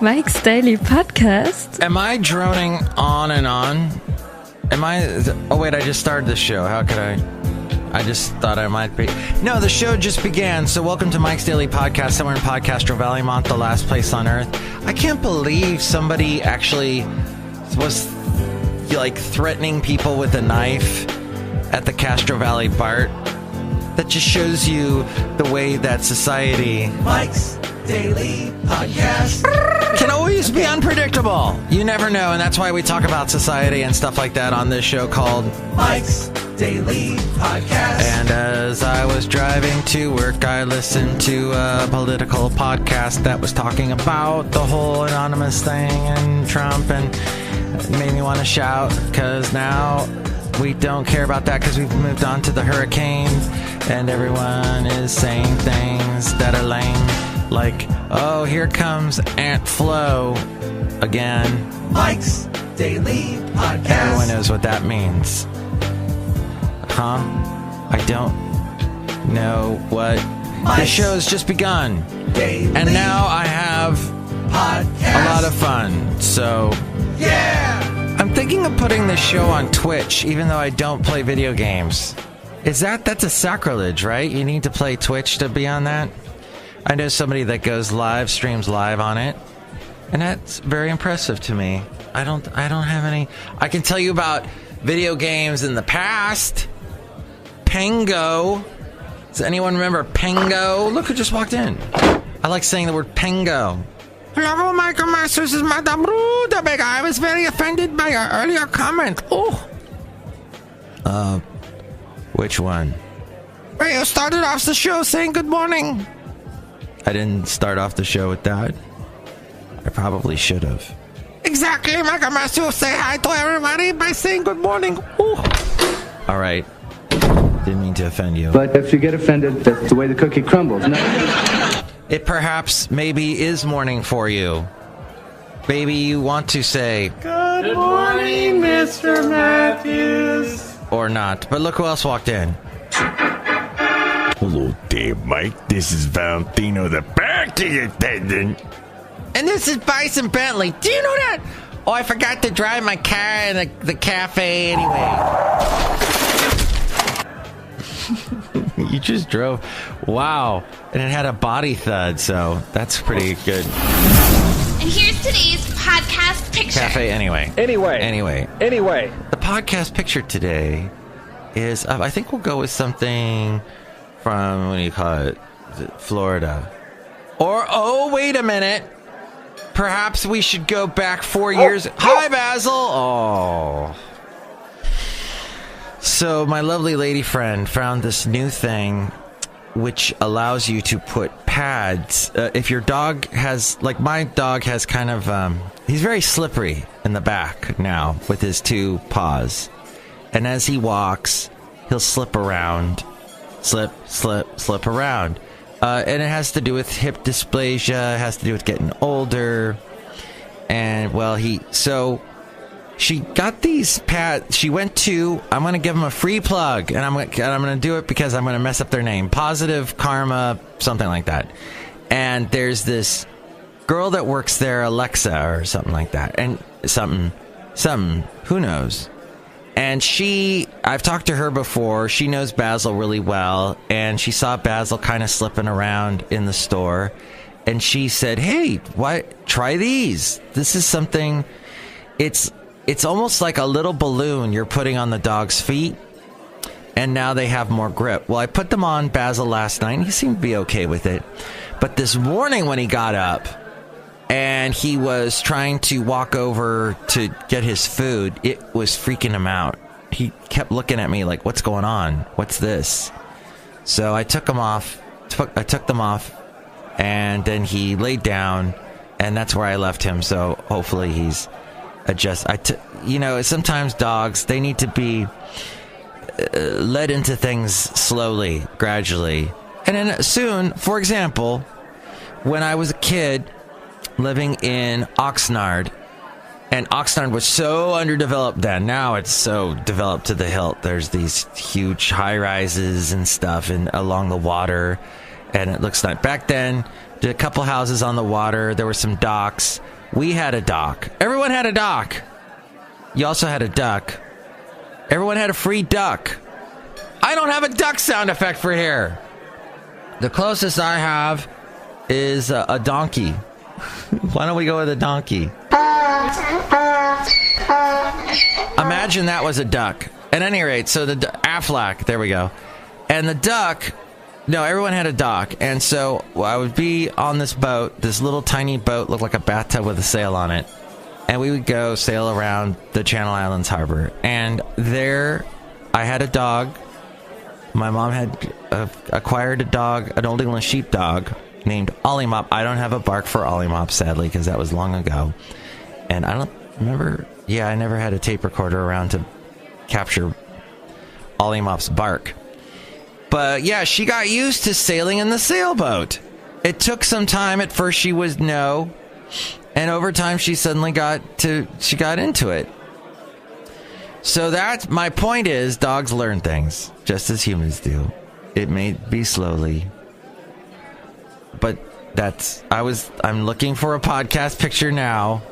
Mike's Daily Podcast. Am I droning on and on? Oh wait, I just started the show. How could I just thought I might be. No, the show just began. So welcome to Mike's Daily Podcast, somewhere in Podcastro Valimont, the last place on earth. I can't believe somebody actually was like threatening people with a knife at the Castro Valley BART. That just shows you the way that society, Mike's Daily Podcast, can always be unpredictable. You never know, and that's why we talk about society and stuff like that on this show called Mike's Daily Podcast. And as I was driving to work, I listened to a political podcast that was talking about the whole anonymous thing and Trump, and it made me want to shout, because now we don't care about that because we've moved on to the hurricane, and everyone is saying things that are lame, like, oh, here comes Aunt Flo again. Mike's Daily Podcast. Everyone knows what that means. Huh? I don't know what. The show's just begun. Daily and now I have Podcast. A lot of fun. So, yeah! I'm thinking of putting this show on Twitch, even though I don't play video games. That's a sacrilege, right? You need to play Twitch to be on that? I know somebody that goes live, streams live on it, and that's very impressive to me. I don't have any. I can tell you about video games in the past. Pengo. Does anyone remember Pengo? Look who just walked in. I like saying the word Pengo. Hello, Michael Masters, is Madame Rootabega. I was very offended by your earlier comment. Oh. Which one? Well, you started off the show saying good morning. I didn't start off the show with that. I probably should have. Exactly, Michael Masters. Say hi to everybody by saying good morning. Ooh. All right. Didn't mean to offend you. But if you get offended, that's the way the cookie crumbles. No. It perhaps maybe is morning for you. Maybe you want to say, good morning, Mr. Matthews. Or not. But look who else walked in. Hello there, Mike. This is Valentino, the parking attendant. And this is Bison Bentley. Do you know that? Oh, I forgot to drive my car in the Café Anyway. You just drove. Wow. And it had a body thud, so that's pretty good. And here's today's podcast picture. Café Anyway. Anyway. The podcast picture today is, I think we'll go with something from, what do you call it? Is it Florida? Or, oh, wait a minute. Perhaps we should go back 4 years. Hi, Basil. Oh. So my lovely lady friend found this new thing which allows you to put pads. If your dog has, like my dog has kind of, he's very slippery in the back now with his two paws. And as he walks, he'll slip around. Slip around. And it has to do with hip dysplasia, it has to do with getting older. And, well, she got these pads. She went to, I'm going to give them a free plug, and I'm going to do it because I'm going to mess up their name. Positive Karma, something like that. And there's this girl that works there, Alexa, or something like that. And something, who knows? And I've talked to her before. She knows Basil really well, and she saw Basil kind of slipping around in the store. And she said, hey, try these. This is something, it's almost like a little balloon you're putting on the dog's feet, and now they have more grip. Well, I put them on Basil last night, and he seemed to be okay with it. But this morning when he got up, and he was trying to walk over to get his food, it was freaking him out. He kept looking at me like, what's going on? What's this? So I took them off, and then he laid down, and that's where I left him. So hopefully he's sometimes dogs, they need to be led into things slowly, gradually. And then soon, for example, when I was a kid living in Oxnard, and Oxnard was so underdeveloped then. Now it's so developed to the hilt. There's these huge high rises and stuff along the water, and it looks like back then Did a couple houses on the water. There were some docks. We had a dock. Everyone had a dock. You also had a duck. Everyone had a free duck. I don't have a duck sound effect for here. The closest I have is a donkey. Why don't we go with a donkey? Imagine that was a duck. At any rate, so the Aflac, there we go. And the duck, no, everyone had a dock. And so I would be on this boat, this little tiny boat, looked like a bathtub with a sail on it. And we would go sail around the Channel Islands harbor. And there I had a dog. My mom had acquired a dog, an Old English sheepdog named Ollie Mop. I don't have a bark for Ollie Mop, sadly, because that was long ago. And I don't remember. Yeah, I never had a tape recorder around to capture Ollie Mop's bark. But yeah, she got used to sailing in the sailboat. It took some time. At first she was no. And over time she suddenly got into it. So that's my point is dogs learn things just as humans do. It may be slowly. But I'm looking for a podcast picture now.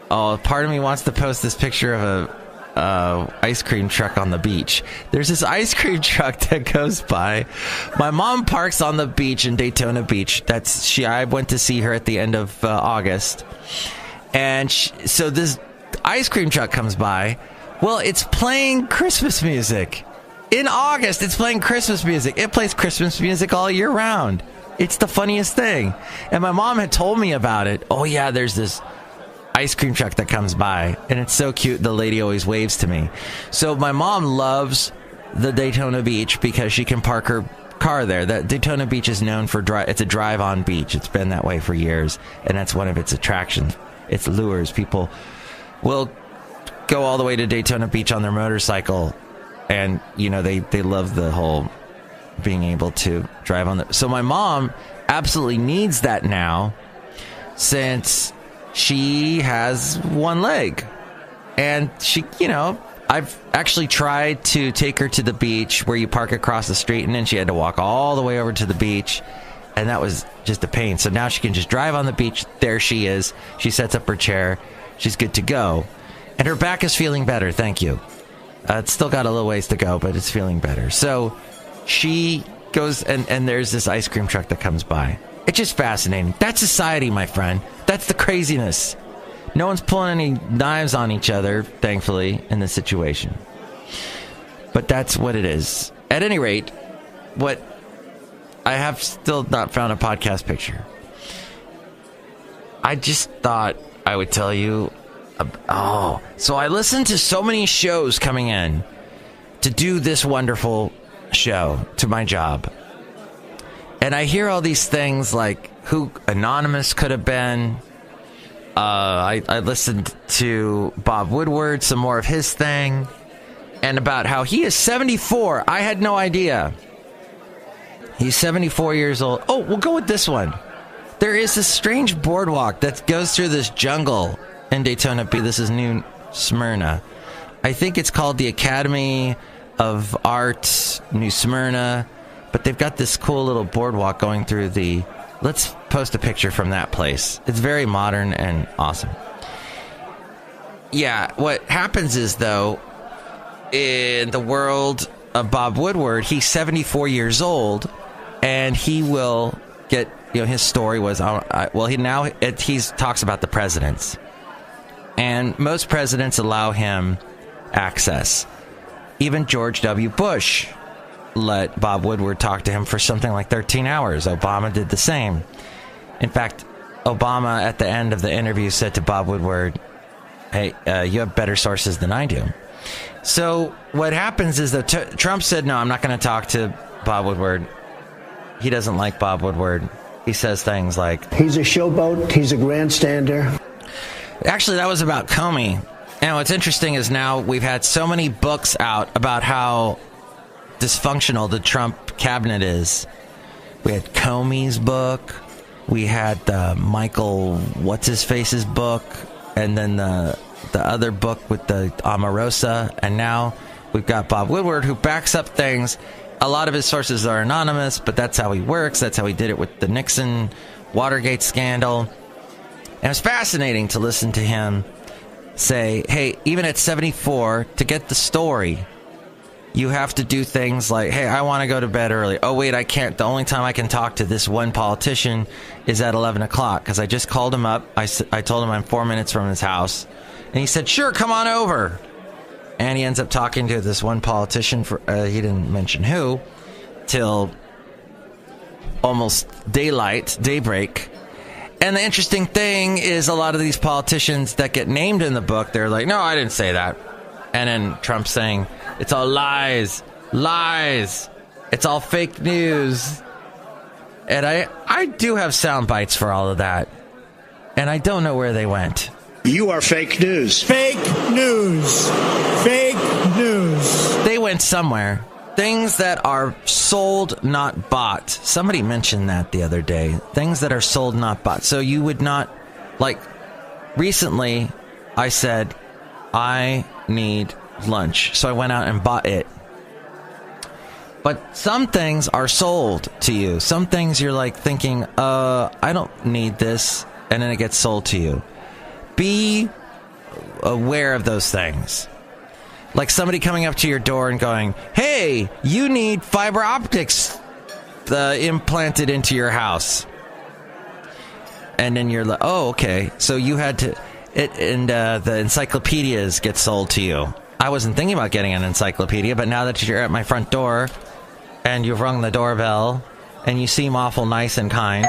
Oh, part of me wants to post this picture of a ice cream truck on the beach. There's this ice cream truck that goes by. My mom parks on the beach in Daytona Beach. I went to see her at the end of August. And so this ice cream truck comes by. Well, it's playing Christmas music. In August, it's playing Christmas music. It plays Christmas music all year round. It's the funniest thing. And my mom had told me about it. Oh, yeah, there's this ice cream truck that comes by. And it's so cute. The lady always waves to me. So my mom loves the Daytona Beach because she can park her car there. That Daytona Beach is known for it's a drive-on beach. It's been that way for years. And that's one of its attractions. Its lures. People will go all the way to Daytona Beach on their motorcycle. And, they love the whole being able to drive on the... So my mom absolutely needs that now since she has one leg. And she, I've actually tried to take her to the beach where you park across the street, and then she had to walk all the way over to the beach. And that was just a pain. So now she can just drive on the beach. There she is. She sets up her chair. She's good to go. And her back is feeling better. Thank you. It's still got a little ways to go, but it's feeling better. So she goes, and there's this ice cream truck that comes by. It's just fascinating. That's society, my friend. That's the craziness. No one's pulling any knives on each other, thankfully, in this situation. But that's what it is. At any rate, what I have still not found a podcast picture. I just thought I would tell you. So I listened to so many shows coming in to do this wonderful show, to my job. And I hear all these things like who Anonymous could have been. I listened to Bob Woodward, some more of his thing, and about how he is 74. I had no idea. He's 74 years old. Oh, we'll go with this one. There is this strange boardwalk that goes through this jungle in Daytona Beach. This is New Smyrna. I think it's called the Academy of Art New Smyrna, but they've got this cool little boardwalk going through the... Let's post a picture from that place. It's very modern and awesome. Yeah, what happens is, though, in the world of Bob Woodward, he's 74 years old, and he will get... his story was... he talks about the presidents. And most presidents allow him access. Even George W. Bush let Bob Woodward talk to him for something like 13 hours. Obama did the same. In fact, Obama, at the end of the interview, said to Bob Woodward, hey, you have better sources than I do. So what happens is that Trump said, no, I'm not going to talk to Bob Woodward. He doesn't like Bob Woodward. He says things like... He's a showboat. He's a grandstander. Actually, that was about Comey. And what's interesting is now we've had so many books out about how dysfunctional the Trump cabinet is. We had Comey's book. We had Michael what's-his-face's book. And then the other book with the Omarosa. And now We've got Bob Woodward, who backs up things. A lot of his sources are anonymous, but that's how he works. That's how he did it with the Nixon Watergate scandal. And it's fascinating to listen to him say, hey, even at 74, to get the story, you have to do things like, hey, I want to go to bed early. Oh, wait, I can't. The only time I can talk to this one politician is at 11 o'clock because I just called him up. I told him I'm 4 minutes from his house. And he said, sure, come on over. And he ends up talking to this one politician, for he didn't mention who, till almost daybreak. And the interesting thing is a lot of these politicians that get named in the book, they're like, no, I didn't say that. And then Trump saying, it's all lies. It's all fake news. And I do have sound bites for all of that. And I don't know where they went. You are fake news. Fake news. Fake news. They went somewhere. Things that are sold, not bought. Somebody mentioned that the other day. Things that are sold, not bought. So you would not, like, recently I said, I need lunch. So I went out and bought it. But some things are sold to you. Some things you're like thinking, I don't need this. And then it gets sold to you. Be aware of those things. Like somebody coming up to your door and going, hey, you need fiber optics implanted into your house. And then you're like, oh, okay. So you had to, the encyclopedias get sold to you. I wasn't thinking about getting an encyclopedia, but now that you're at my front door and you've rung the doorbell and you seem awful nice and kind,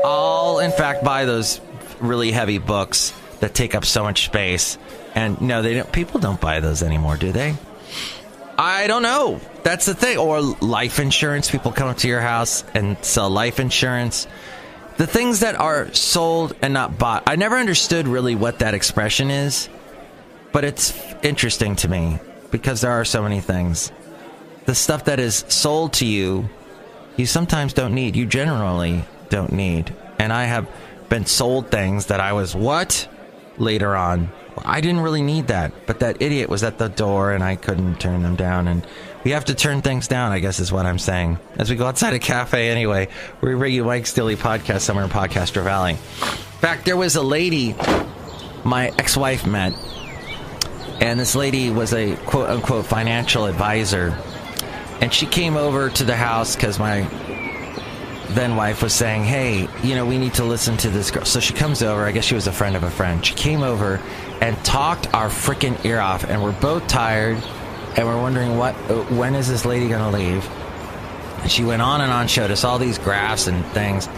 I'll in fact buy those really heavy books that take up so much space. And no, they don't. People don't buy those anymore, do they? I don't know. That's the thing. Or life insurance. People come up to your house and sell life insurance. The things that are sold and not bought. I never understood really what that expression is, but it's interesting to me because there are so many things. The stuff that is sold to you, you sometimes don't need. You generally don't need. And I have been sold things that I was, what? Later on. I didn't really need that, but that idiot was at the door and I couldn't turn them down. And we have to turn things down, I guess is what I'm saying. As we go outside a cafe anyway, we bring you Mike's Daily Podcast somewhere in Podcaster Valley. In fact, there was a lady my ex-wife met, and this lady was a quote-unquote financial advisor. And she came over to the house because my then wife was saying, hey, we need to listen to this girl. So she comes over. I guess she was a friend of a friend. She came over and talked our freaking ear off. And we're both tired. And we're wondering, when is this lady going to leave? And she went on and on, showed us all these graphs and things.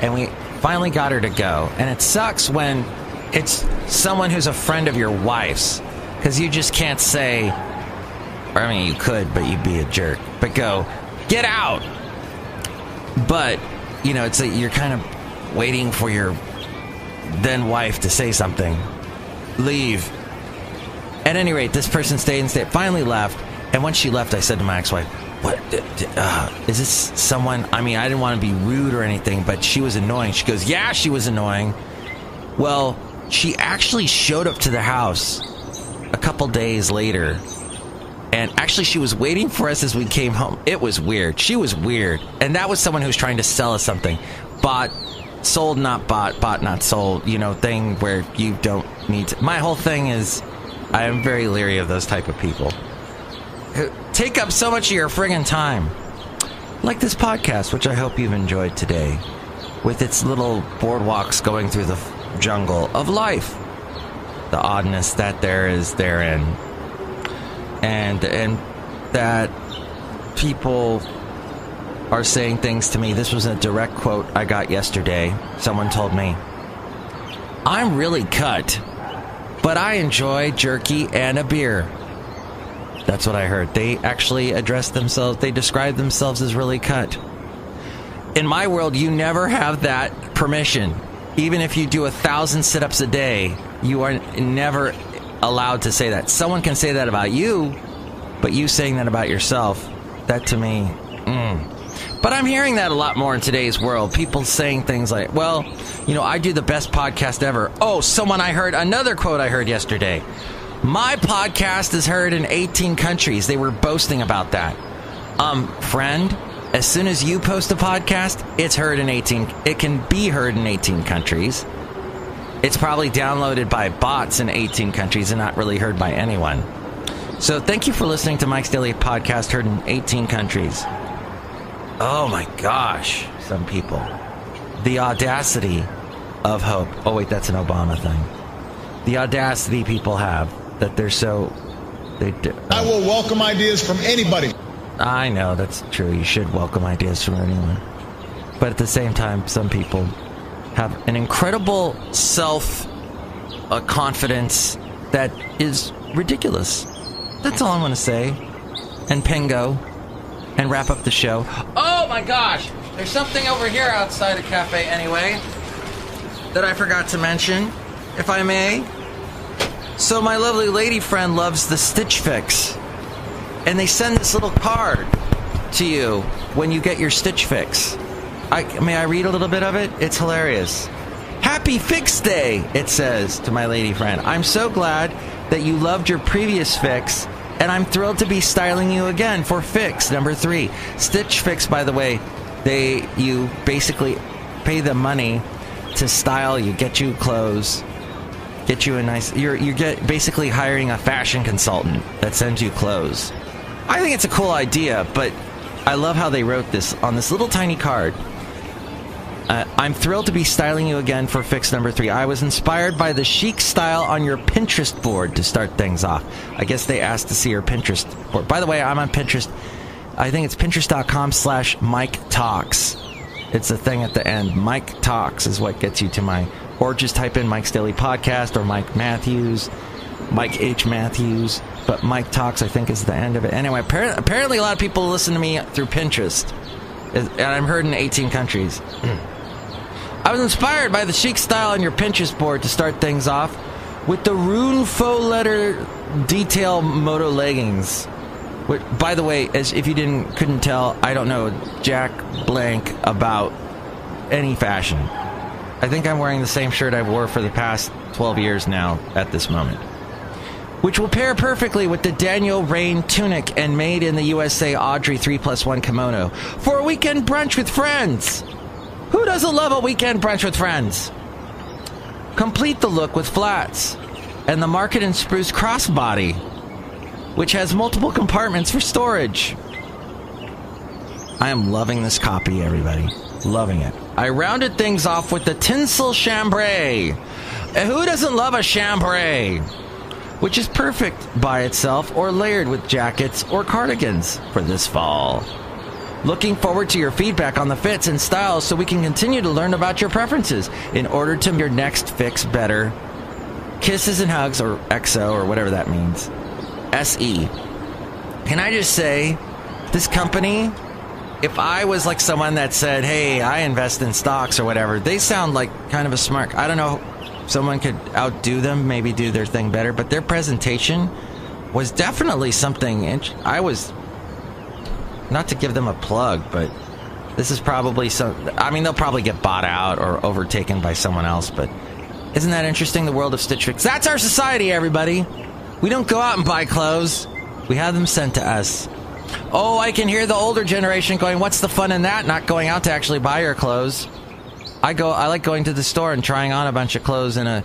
And we finally got her to go. And it sucks when it's someone who's a friend of your wife's. Because you just can't say, or I mean, you could, but you'd be a jerk. But go, get out! But, it's like you're kind of waiting for your then wife to say something. Leave. At any rate, this person stayed and finally left. And when she left, I said to my ex-wife, what? Is this someone? I mean, I didn't want to be rude or anything, but she was annoying. She goes, yeah, she was annoying. Well, she actually showed up to the house a couple days later. And actually, she was waiting for us as we came home. It was weird. She was weird. And that was someone who was trying to sell us something. Bought, sold, not bought, bought, not sold, thing where you don't need to. My whole thing is, I am very leery of those type of people who take up so much of your friggin' time. Like this podcast, which I hope you've enjoyed today, with its little boardwalks going through the jungle of life. The oddness that there is therein. And that people are saying things to me. This was a direct quote I got yesterday. Someone told me, I'm really cut, but I enjoy jerky and a beer. That's what I heard. They actually addressed themselves. They described themselves as really cut. In my world, you never have that permission. Even if you do 1,000 sit-ups a day, you are never allowed to say that. Someone can say that about you, but you saying that about yourself, that to me, But I'm hearing that a lot more in today's world. People saying things like, well, I do the best podcast ever. Oh, another quote I heard yesterday. My podcast is heard in 18 countries. They were boasting about that. Friend, as soon as you post a podcast, it's heard in 18. It can be heard in 18 countries. It's probably downloaded by bots in 18 countries and not really heard by anyone. So thank you for listening to Mike's Daily Podcast, heard in 18 countries. Oh my gosh, some people. The audacity of hope. Oh wait, that's an Obama thing. The audacity people have that they're so... I will welcome ideas from anybody. I know, that's true. You should welcome ideas from anyone. But at the same time, some people have an incredible self-confidence that is ridiculous. That's all I'm going to say. And Pingo. And wrap up the show. Oh my gosh! There's something over here outside of Café Anyway that I forgot to mention, if I may. So my lovely lady friend loves the Stitch Fix. And they send this little card to you when you get your Stitch Fix. May I read a little bit of it? It's hilarious. Happy Fix Day, it says to my lady friend. I'm so glad that you loved your previous fix, and I'm thrilled to be styling you again for Fix number 3. Stitch Fix, by the way, you basically pay them money to style you, get you clothes, get you a nice... You get basically hiring a fashion consultant that sends you clothes. I think it's a cool idea, but I love how they wrote this on this little tiny card. I'm thrilled to be styling you again for Fix number 3. I was inspired by the chic style on your Pinterest board to start things off. I guess they asked to see your Pinterest board. By the way, I'm on Pinterest. I think it's pinterest.com/Mike Talks. It's a thing at the end. Mike Talks is what gets you to my... Or just type in Mike's Daily Podcast or Mike Matthews, Mike H. Matthews. But Mike Talks, I think, is the end of it. Anyway, apparently a lot of people listen to me through Pinterest. And I'm heard in 18 countries. I was inspired by the chic style on your Pinterest board to start things off with the rune faux letter detail moto leggings. Which, by the way, as if you couldn't tell, I don't know jack blank about any fashion. I think I'm wearing the same shirt I wore for the past 12 years now at this moment. Which will pair perfectly with the Daniel Rain tunic and made in the USA Audrey 3+1 kimono for a weekend brunch with friends. Who doesn't love a weekend brunch with friends? Complete the look with flats and the Market and Spruce crossbody, which has multiple compartments for storage. I am loving this copy, everybody. Loving it. I rounded things off with the tinsel chambray. Who doesn't love a chambray? Which is perfect by itself or layered with jackets or cardigans for this fall. Looking forward to your feedback on the fits and styles so we can continue to learn about your preferences in order to make your next fix better. Kisses and hugs, or XO, or whatever that means. SE. Can I just say, this company, if I was like someone that said, hey, I invest in stocks or whatever, they sound like kind of a smart... I don't know, someone could outdo them, maybe do their thing better, but their presentation was definitely something... I was... Not to give them a plug, but this is probably some... I mean, they'll probably get bought out or overtaken by someone else, but isn't that interesting, the world of Stitch Fix? That's our society, everybody. We don't go out and buy clothes. We have them sent to us. Oh, I can hear the older generation going, what's the fun in that? Not going out to actually buy your clothes. I like going to the store and trying on a bunch of clothes in a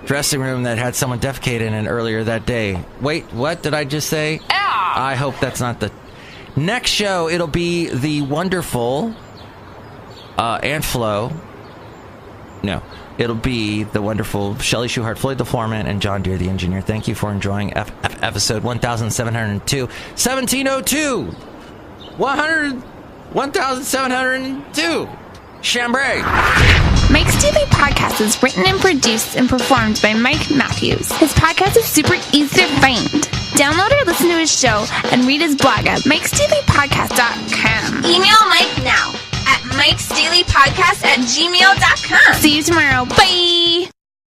dressing room that had someone defecate in it earlier that day. Wait, what did I just say? I hope that's not the... Next show, it'll be the wonderful Aunt Flo. No, it'll be the wonderful Chely Shoehart, Floyd the Floorman, and John Deere the Engineer. Thank you for enjoying episode 1702. 1702! 1702! Chambray! Mike's Daily Podcast is written and produced and performed by Mike Matthews. His podcast is super easy to find. Download or listen to his show and read his blog at mikesdailypodcast.com. Email Mike now at mikesdailypodcast@gmail.com. See you tomorrow. Bye!